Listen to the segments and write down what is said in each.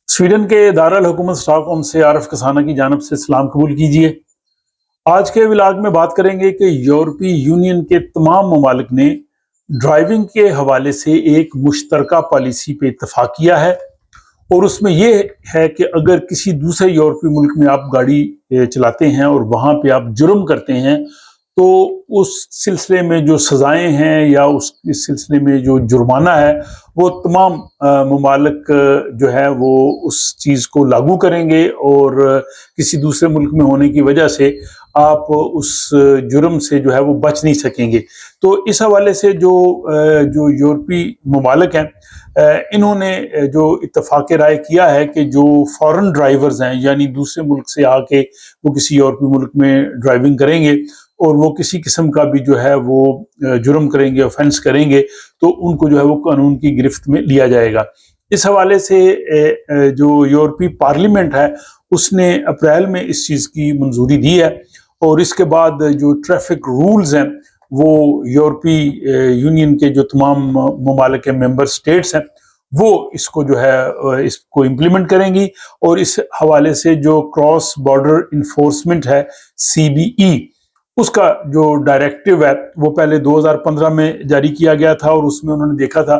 Sweden के दारुल-हुकूमत Stockholm से आरिफ कसाना की जानिब से सलाम कबूल कीजिए। आज के व्लॉग में बात करेंगे कि यूरोपीय यूनियन के तमाम ममालिक ने ड्राइविंग के हवाले से एक मुश्तरका पॉलिसी पे इत्तफाक किया है और उसमें ये है कि अगर किसी दूसरे यूरोपीय मुल्क में आप गाड़ी चलाते हैं और वहाँ पे आप जुर्म करते हैं तो उस सिलसिले में जो सज़ाएं हैं या इस सिलसिले में जो जुर्माना है वो तमाम ममालिक जो है वो उस चीज़ को लागू करेंगे और किसी दूसरे मुल्क में होने की वजह से आप उस जुर्म से जो है वो बच नहीं सकेंगे। तो इस हवाले से जो यूरोपीय ममालिक हैं इन्होंने जो इत्तफाक राय किया है कि जो फॉरेन ड्राइवर्स हैं यानी दूसरे मुल्क से आके वो किसी यूरोपीय मुल्क में ड्राइविंग करेंगे और वो किसी किस्म का भी जो है वो जुर्म करेंगे, ऑफेंस करेंगे, तो उनको जो है वो कानून की गिरफ्त में लिया जाएगा। इस हवाले से जो यूरोपीय पार्लियामेंट है उसने अप्रैल में इस चीज़ की मंजूरी दी है और इसके बाद जो ट्रैफिक रूल्स हैं वो यूरोपीय यूनियन के जो तमाम ममालिक के मेंबर स्टेट्स हैं वो इसको जो है इसको इम्प्लीमेंट करेंगी और इस हवाले से जो क्रॉस बॉर्डर इन्फोर्समेंट है CBE उसका जो डायरेक्टिव है वो पहले 2015 में जारी किया गया था और उसमें उन्होंने देखा था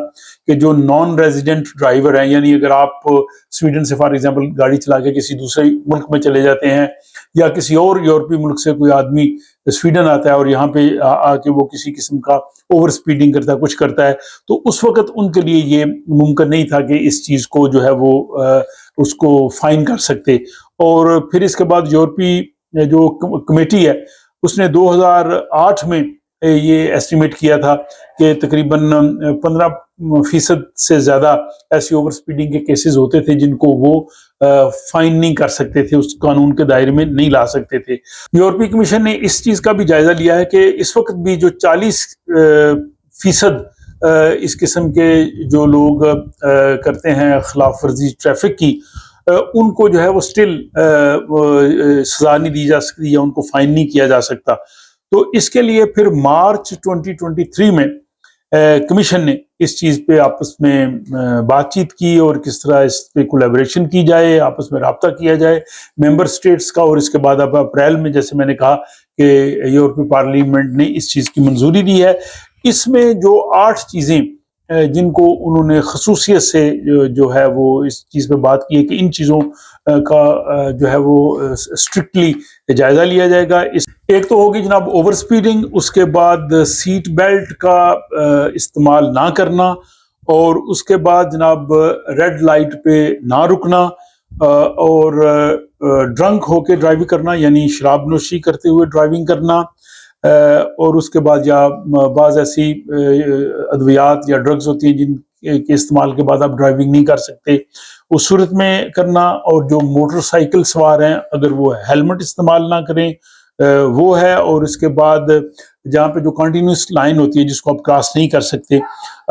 कि जो नॉन रेजिडेंट ड्राइवर हैं यानी अगर आप स्वीडन से फॉर एग्जांपल गाड़ी चला के किसी दूसरे मुल्क में चले जाते हैं या किसी और यूरोपीय मुल्क से कोई आदमी स्वीडन आता है और यहाँ पे आके वो किसी किस्म का ओवर स्पीडिंग करता है, कुछ करता है, तो उस वक्त उनके लिए ये मुमकिन नहीं था कि इस चीज़ को जो है वो उसको फाइन कर सकते। और फिर इसके बाद यूरोपीय जो कमेटी है उसने 2008 में ये एस्टिमेट किया था कि तकरीबन 15% से ज़्यादा ऐसी ओवर स्पीडिंग के केसेस होते थे जिनको वो फाइन नहीं कर सकते थे, उस कानून के दायरे में नहीं ला सकते थे। यूरोपीय कमीशन ने इस चीज़ का भी जायज़ा लिया है कि इस वक्त भी जो 40% इस किस्म के जो लोग करते हैं खिलाफ वर्जी ट्रैफिक की उनको जो है वो स्टिल सजा नहीं दी जा सकती या उनको फाइन नहीं किया जा सकता। तो इसके लिए फिर मार्च 2023 में कमीशन ने इस चीज़ पे आपस में बातचीत की और किस तरह इस पे कोलैबोरेशन की जाए, आपस में राब्ता किया जाए मेंबर स्टेट्स का। और इसके बाद अब अप्रैल में जैसे मैंने कहा कि यूरोपीय पार्लियामेंट ने इस चीज़ की मंजूरी दी है। इसमें जो 8 चीज़ें जिनको उन्होंने खसूसियत से जो है वो इस चीज़ पे बात की है कि इन चीज़ों का जो है वो स्ट्रिक्टली जायज़ा लिया जाएगा। एक तो होगी जनाब ओवर स्पीडिंग, उसके बाद सीट बेल्ट का इस्तेमाल ना करना और उसके बाद जनाब रेड लाइट पे ना रुकना और ड्रंक होके ड्राइविंग करना यानी शराब नोशी करते हुए ड्राइविंग करना और उसके बाद या बाज़ ऐसी अद्वियात या ड्रग्स होती हैं जिनके इस्तेमाल के बाद आप ड्राइविंग नहीं कर सकते, उस सूरत में करना। और जो मोटरसाइकिल सवार हैं अगर वो हेलमेट इस्तेमाल ना करें वो है। और इसके बाद जहाँ पे जो कंटिन्यूस लाइन होती है जिसको आप क्रॉस नहीं कर सकते,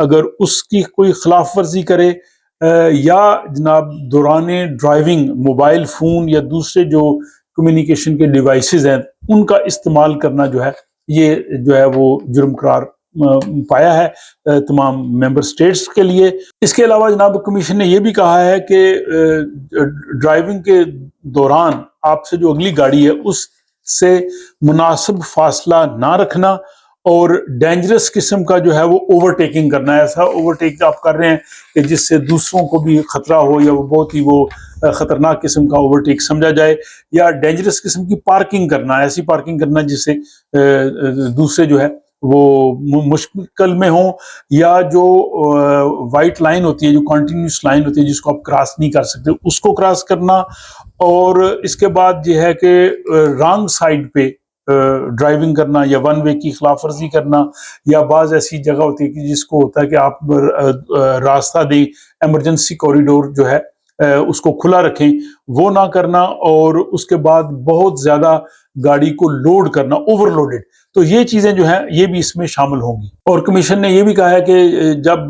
अगर उसकी कोई खिलाफ वर्जी करे या जनाब दौरान ड्राइविंग मोबाइल फ़ोन या दूसरे जो कम्युनिकेशन के डिवाइसेस हैं उनका इस्तेमाल करना जो है ये जो है वो जुर्म करार पाया है तमाम मेंबर स्टेट्स के लिए। इसके अलावा जनाब कमीशन ने ये भी कहा है कि ड्राइविंग के दौरान आपसे जो अगली गाड़ी है उससे मुनासिब फासला ना रखना और डेंजरस किस्म का जो है वो ओवरटेकिंग करना है। ऐसा ओवरटेक आप कर रहे हैं कि जिससे दूसरों को भी खतरा हो या वो बहुत ही वो खतरनाक किस्म का ओवरटेक समझा जाए, या डेंजरस किस्म की पार्किंग करना, ऐसी पार्किंग करना जिससे दूसरे जो है वो मुश्किल में हो, या जो वाइट लाइन होती है जो कंटिन्यूस लाइन होती है जिसको आप क्रॉस नहीं कर सकते उसको क्रॉस करना। और इसके बाद ये है कि रॉन्ग साइड पे ड्राइविंग करना या वन वे की खिलाफ वर्जी करना, या बाज़ ऐसी जगह होती है कि जिसको होता है कि आप रास्ता दें, इमरजेंसी कॉरिडोर जो है उसको खुला रखें, वो ना करना। और उसके बाद बहुत ज़्यादा गाड़ी को लोड करना, ओवरलोडेड, तो ये चीज़ें जो हैं ये भी इसमें शामिल होंगी। और कमीशन ने ये भी कहा है कि जब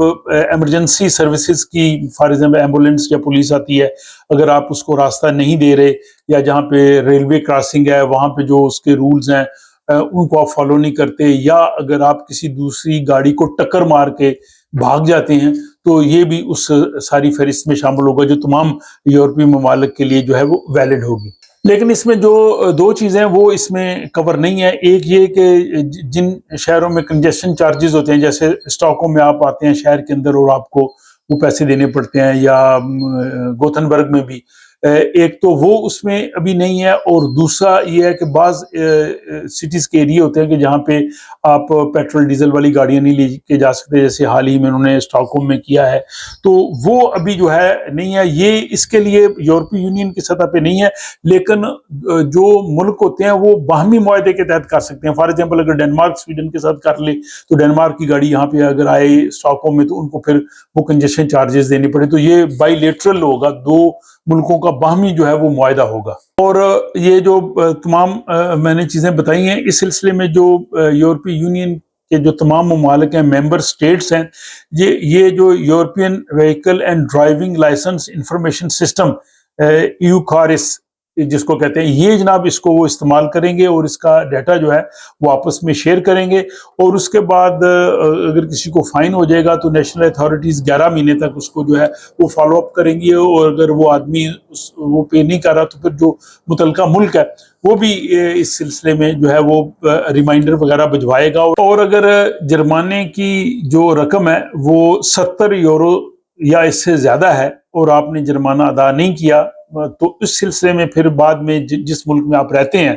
इमरजेंसी सर्विसेज की फॉर एग्जाम्पल एम्बुलेंस या पुलिस आती है, अगर आप उसको रास्ता नहीं दे रहे या जहाँ पे रेलवे क्रॉसिंग है वहाँ पे जो उसके रूल्स हैं उनको आप फॉलो नहीं करते, या अगर आप किसी दूसरी गाड़ी को टक्कर मार के भाग जाते हैं تو یہ بھی اس ساری فہرست میں شامل ہوگا جو تمام یورپی ممالک کے لیے جو ہے وہ ویلڈ ہوگی۔ لیکن اس میں جو دو چیزیں وہ اس میں کور نہیں ہے، ایک یہ کہ جن شہروں میں کنجیشن چارجز ہوتے ہیں، جیسے اسٹاک ہوم میں آپ آتے ہیں شہر کے اندر اور آپ کو وہ پیسے دینے پڑتے ہیں، یا گوتھنبرگ میں بھی، ایک تو وہ اس میں ابھی نہیں ہے، اور دوسرا یہ ہے کہ بعض سٹیز کے ایریے ہوتے ہیں کہ جہاں پہ آپ پیٹرول ڈیزل والی گاڑیاں نہیں لے کے جا سکتے، جیسے حال ہی میں انہوں نے اسٹاک ہوم میں کیا ہے، تو وہ ابھی جو ہے نہیں ہے۔ یہ اس کے لیے یورپی یونین کی سطح پہ نہیں ہے، لیکن جو ملک ہوتے ہیں وہ باہمی معاہدے کے تحت کر سکتے ہیں۔ فار ایگزامپل اگر ڈنمارک سویڈن کے ساتھ کر لے تو ڈنمارک کی گاڑی یہاں پہ اگر آئے اسٹاک ہوم میں تو ان کو پھر وہ کنجیشن چارجز دینے پڑے، تو یہ بائی لیٹرل ہوگا، دو ملکوں کا باہمی جو ہے وہ معاہدہ ہوگا۔ اور یہ جو تمام میں نے چیزیں بتائی ہیں، اس سلسلے میں جو یورپی یونین کے جو تمام ممالک ہیں، ممبر سٹیٹس ہیں، یہ جو European vehicle and driving licence information system EUCARIS جس کو کہتے ہیں، یہ جناب اس کو وہ استعمال کریں گے اور اس کا ڈیٹا جو ہے وہ آپس میں شیئر کریں گے، اور اس کے بعد اگر کسی کو فائن ہو جائے گا تو نیشنل اتھارٹیز 11 مہینے تک اس کو جو ہے وہ فالو اپ کریں گی، اور اگر وہ آدمی وہ پے نہیں کر رہا تو پھر جو متعلقہ ملک ہے وہ بھی اس سلسلے میں جو ہے وہ ریمائنڈر وغیرہ بھجوائے گا، اور اگر جرمانے کی جو رقم ہے وہ 70 یورو یا اس سے زیادہ ہے اور آپ نے جرمانہ ادا نہیں کیا، تو اس سلسلے میں پھر بعد میں جس ملک میں آپ رہتے ہیں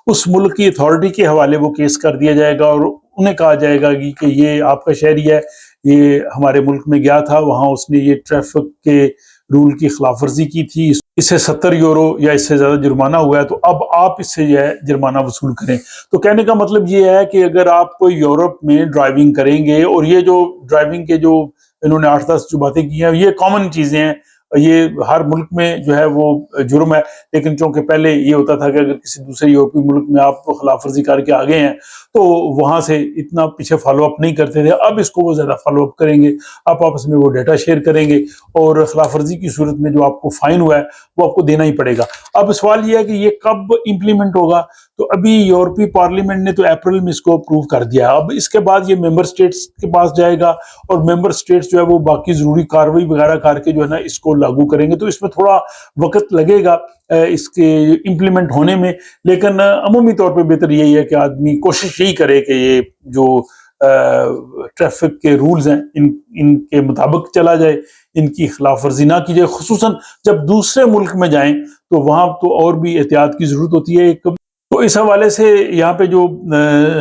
اس ملک کی اتھارٹی کے حوالے وہ کیس کر دیا جائے گا، اور انہیں کہا جائے گا کہ یہ آپ کا شہری ہے، یہ ہمارے ملک میں گیا تھا، وہاں اس نے یہ ٹریفک کے رول کی خلاف ورزی کی تھی، اس سے 70 یورو یا اس سے زیادہ جرمانہ ہوا ہے، تو اب آپ اس سے یہ ہے جرمانہ وصول کریں۔ تو کہنے کا مطلب یہ ہے کہ اگر آپ یورپ میں ڈرائیونگ کریں گے، اور یہ جو ڈرائیونگ کے جو انہوں نے 8-10 جو باتیں کی ہیں یہ کامن چیزیں ہیں، یہ ہر ملک میں جو ہے وہ جرم ہے، لیکن چونکہ پہلے یہ ہوتا تھا کہ اگر کسی دوسرے یورپی ملک میں آپ خلاف ورزی کر کے آگے ہیں تو وہاں سے اتنا پیچھے فالو اپ نہیں کرتے تھے، اب اس کو وہ زیادہ فالو اپ کریں گے، آپ آپس میں وہ ڈیٹا شیئر کریں گے، اور خلاف ورزی کی صورت میں جو آپ کو فائن ہوا ہے وہ آپ کو دینا ہی پڑے گا۔ اب سوال یہ ہے کہ یہ کب امپلیمنٹ ہوگا؟ تو ابھی یورپی پارلیمنٹ نے تو اپریل میں اس کو اپروو کر دیا، اب اس کے بعد یہ ممبر سٹیٹس کے پاس جائے گا، اور ممبر سٹیٹس جو ہے وہ باقی ضروری کارروائی وغیرہ کر کے جو ہے نا اس کو لاگو کریں گے، تو اس میں تھوڑا وقت لگے گا اس کے امپلیمنٹ ہونے میں، لیکن عمومی طور پہ بہتر یہی ہے کہ آدمی کوشش یہی کرے کہ یہ جو ٹریفک کے رولز ہیں ان کے مطابق چلا جائے، ان کی خلاف ورزی نہ کی جائے، خصوصاً جب دوسرے ملک میں جائیں تو وہاں تو اور بھی احتیاط کی ضرورت ہوتی ہے۔ تو اس حوالے سے یہاں پہ جو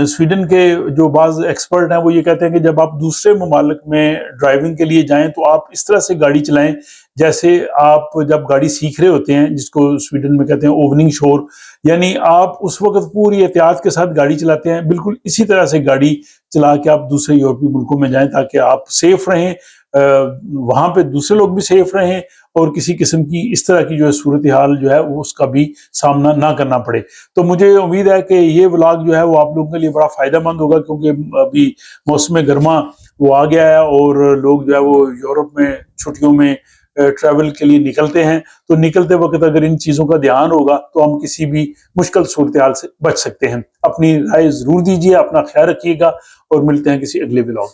سویڈن کے جو بعض ایکسپرٹ ہیں وہ یہ کہتے ہیں کہ جب آپ دوسرے ممالک میں ڈرائیونگ کے لیے جائیں تو آپ اس طرح سے گاڑی چلائیں جیسے آپ جب گاڑی سیکھ رہے ہوتے ہیں، جس کو سویڈن میں کہتے ہیں اووننگ شور، یعنی آپ اس وقت پوری احتیاط کے ساتھ گاڑی چلاتے ہیں، بالکل اسی طرح سے گاڑی چلا کے آپ دوسرے یورپی ملکوں میں جائیں تاکہ آپ سیف رہیں، وہاں پہ دوسرے لوگ بھی سیف رہیں، اور کسی قسم کی اس طرح کی جو ہے صورتحال جو ہے وہ اس کا بھی سامنا نہ کرنا پڑے۔ تو مجھے امید ہے کہ یہ ولاگ جو ہے وہ آپ لوگوں کے لیے بڑا فائدہ مند ہوگا، کیونکہ ابھی موسم گرما وہ آ گیا ہے، اور لوگ جو ہے وہ یورپ میں چھٹیوں میں ٹریول کے لیے نکلتے ہیں، تو نکلتے وقت اگر ان چیزوں کا دھیان ہوگا تو ہم کسی بھی مشکل صورتحال سے بچ سکتے ہیں۔ اپنی رائے ضرور دیجیے، اپنا خیال رکھیے گا، اور ملتے ہیں کسی اگلے ولاگ۔